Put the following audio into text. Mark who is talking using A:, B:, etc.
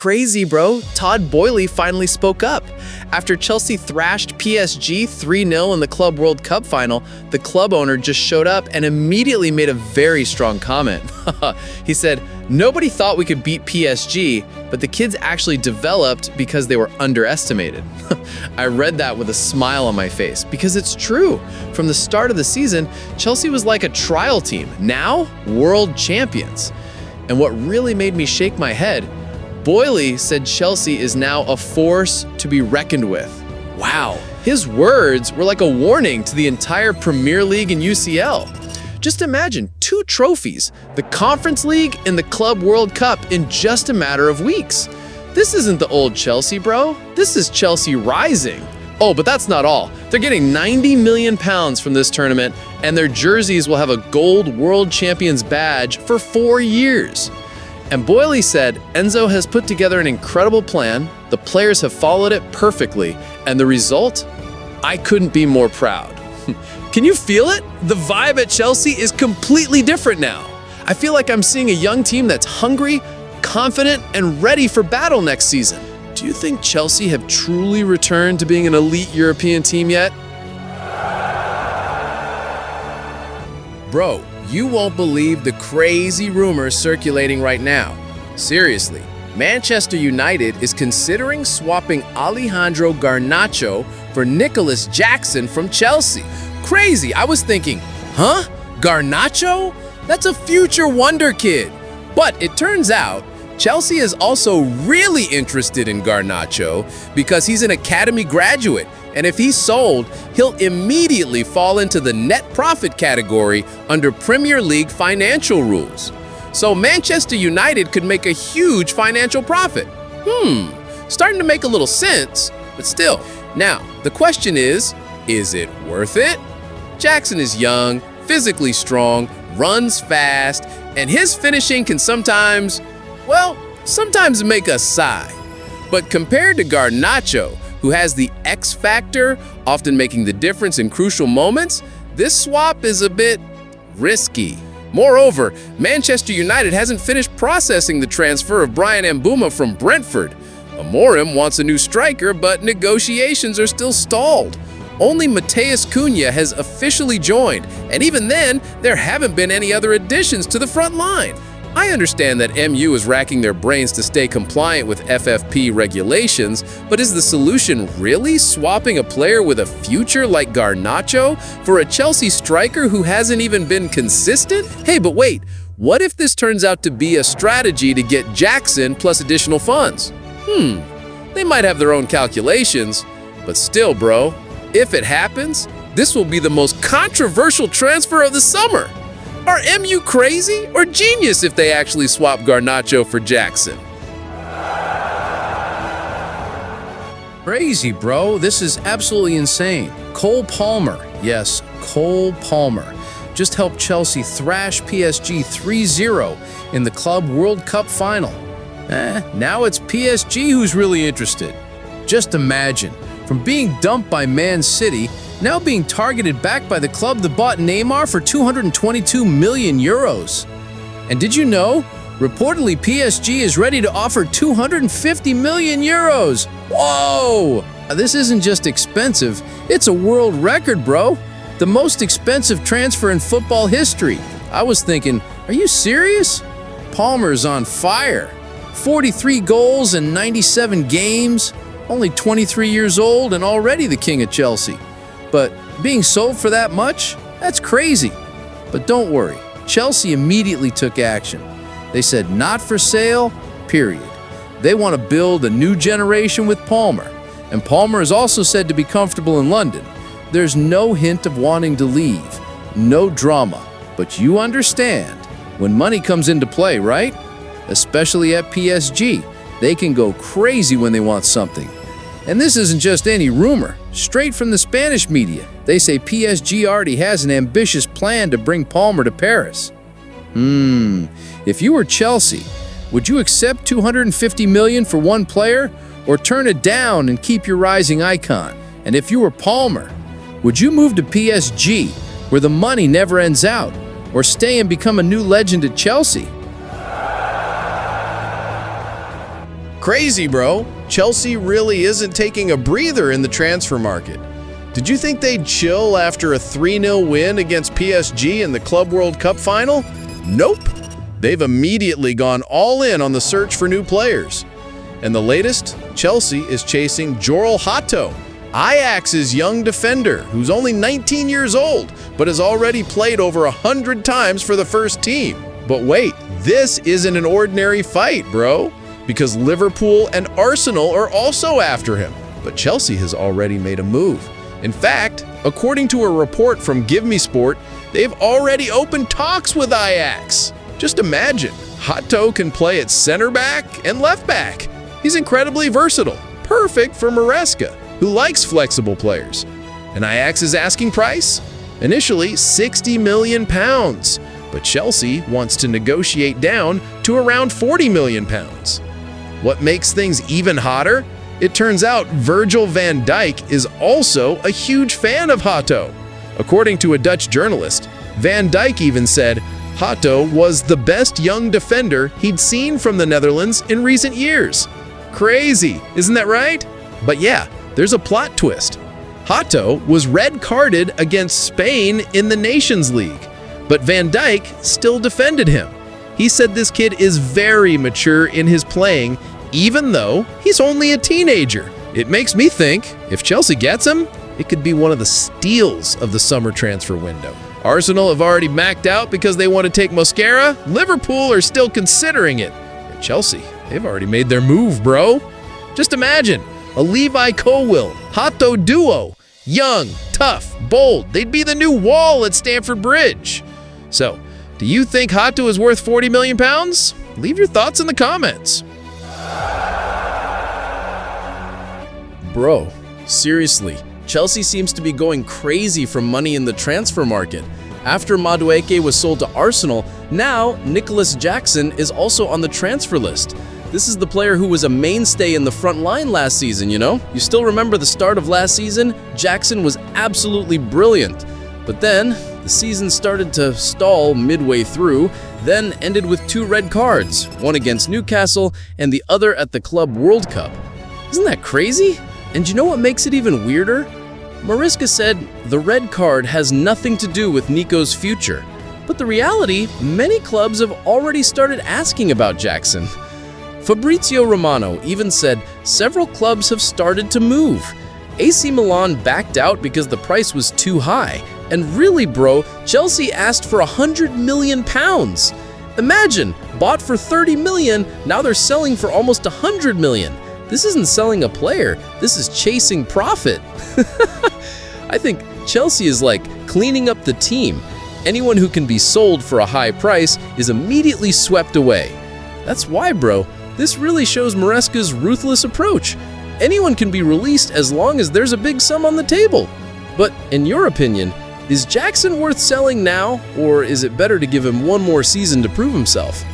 A: Crazy, bro. Todd Boehly finally spoke up. After Chelsea thrashed PSG 3-0 in the Club World Cup final, the club owner just showed up and immediately made a very strong comment. He said, "Nobody thought we could beat PSG, but the kids actually developed because they were underestimated." I read that with a smile on my face because it's true. From the start of the season, Chelsea was like a trial team. Now, world champions. And what really made me shake my head, Boehly said Chelsea is now a force to be reckoned with. Wow. His words were like a warning to the entire Premier League and UCL. Just imagine 2 trophies, the Conference League and the Club World Cup, in just a matter of weeks. This isn't the old Chelsea, bro. This is Chelsea rising. Oh, but that's not all. They're getting £90 million from this tournament, and their jerseys will have a gold World Champions badge for 4 years. And Boehly said Enzo has put together an incredible plan, the players have followed it perfectly, and the result? I couldn't be more proud. Can you feel it? The vibe at Chelsea is completely different now. I feel like I'm seeing a young team that's hungry, confident, and ready for battle next season. Do you think Chelsea have truly returned to being an elite European team yet?
B: Bro, you won't believe the crazy rumors circulating right now. Seriously, Manchester United is considering swapping Alejandro Garnacho for Nicholas Jackson from Chelsea. Crazy, I was thinking, huh? Garnacho? That's a future wonder kid. But it turns out, Chelsea is also really interested in Garnacho because he's an academy graduate, and if he's sold, he'll immediately fall into the net profit category under Premier League financial rules. So Manchester United could make a huge financial profit. Starting to make a little sense, but still. Now, the question is it worth it? Jackson is young, physically strong, runs fast, and his finishing can sometimes make us sigh. But compared to Garnacho, who has the X factor, often making the difference in crucial moments, this swap is a bit risky. Moreover, Manchester United hasn't finished processing the transfer of Brian Mbeumo from Brentford. Amorim wants a new striker, but negotiations are still stalled. Only Matheus Cunha has officially joined, and even then, there haven't been any other additions to the front line. I understand that MU is racking their brains to stay compliant with FFP regulations, but is the solution really swapping a player with a future like Garnacho for a Chelsea striker who hasn't even been consistent? Hey, but wait, what if this turns out to be a strategy to get Jackson plus additional funds? They might have their own calculations, but still, bro, if it happens, this will be the most controversial transfer of the summer. Are MU crazy or genius if they actually swap Garnacho for Jackson?
C: Crazy, bro. This is absolutely insane. Cole Palmer, yes, Cole Palmer, just helped Chelsea thrash PSG 3-0 in the Club World Cup final. Now it's PSG who's really interested. Just imagine, from being dumped by Man City, now being targeted back by the club that bought Neymar for 222 million euros. And did you know? Reportedly, PSG is ready to offer 250 million euros. Whoa! This isn't just expensive, it's a world record, bro. The most expensive transfer in football history. I was thinking, are you serious? Palmer's on fire. 43 goals in 97 games, only 23 years old and already the king of Chelsea. But being sold for that much? That's crazy. But don't worry, Chelsea immediately took action. They said not for sale, period. They want to build a new generation with Palmer. And Palmer is also said to be comfortable in London. There's no hint of wanting to leave, no drama. But you understand, when money comes into play, right? Especially at PSG, they can go crazy when they want something. And this isn't just any rumor. Straight from the Spanish media, they say PSG already has an ambitious plan to bring Palmer to Paris. If you were Chelsea, would you accept 250 million for one player or turn it down and keep your rising icon? And if you were Palmer, would you move to PSG where the money never ends out or stay and become a new legend at Chelsea?
B: Crazy, bro. Chelsea really isn't taking a breather in the transfer market. Did you think they'd chill after a 3-0 win against PSG in the Club World Cup final? Nope. They've immediately gone all in on the search for new players. And the latest, Chelsea is chasing Jarell Hato, Ajax's young defender, who's only 19 years old, but has already played over 100 times for the first team. But wait, this isn't an ordinary fight, bro, because Liverpool and Arsenal are also after him. But Chelsea has already made a move. In fact, according to a report from Give Me Sport, they've already opened talks with Ajax. Just imagine, Hato can play at center back and left back. He's incredibly versatile, perfect for Maresca, who likes flexible players. And Ajax's asking price? Initially, £60 million, but Chelsea wants to negotiate down to around £40 million. What makes things even hotter? It turns out Virgil van Dijk is also a huge fan of Hato. According to a Dutch journalist, Van Dijk even said Hato was the best young defender he'd seen from the Netherlands in recent years. Crazy, isn't that right? But yeah, there's a plot twist. Hato was red-carded against Spain in the Nations League, but Van Dijk still defended him. He said this kid is very mature in his playing, even though he's only a teenager. It makes me think, if Chelsea gets him, it could be one of the steals of the summer transfer window. Arsenal have already backed out because they want to take Mosquera. Liverpool are still considering it. And Chelsea, they've already made their move, bro. Just imagine, a Levi Colwill, Hato duo. Young, tough, bold. They'd be the new wall at Stamford Bridge. So, do you think Hato is worth £40 million? Leave your thoughts in the comments.
A: Bro, seriously, Chelsea seems to be going crazy for money in the transfer market. After Madueke was sold to Arsenal, now Nicholas Jackson is also on the transfer list. This is the player who was a mainstay in the front line last season, you know? You still remember the start of last season? Jackson was absolutely brilliant. But then, the season started to stall midway through, then ended with 2 red cards, one against Newcastle and the other at the Club World Cup. Isn't that crazy? And you know what makes it even weirder? Maresca said the red card has nothing to do with Nico's future. But the reality, many clubs have already started asking about Jackson. Fabrizio Romano even said several clubs have started to move. AC Milan backed out because the price was too high. And really, bro, Chelsea asked for £100 million. Imagine, bought for $30 million, now they're selling for almost $100 million. This isn't selling a player, this is chasing profit. I think Chelsea is like cleaning up the team. Anyone who can be sold for a high price is immediately swept away. That's why, bro, this really shows Maresca's ruthless approach. Anyone can be released as long as there's a big sum on the table. But in your opinion, is Jackson worth selling now, or is it better to give him one more season to prove himself?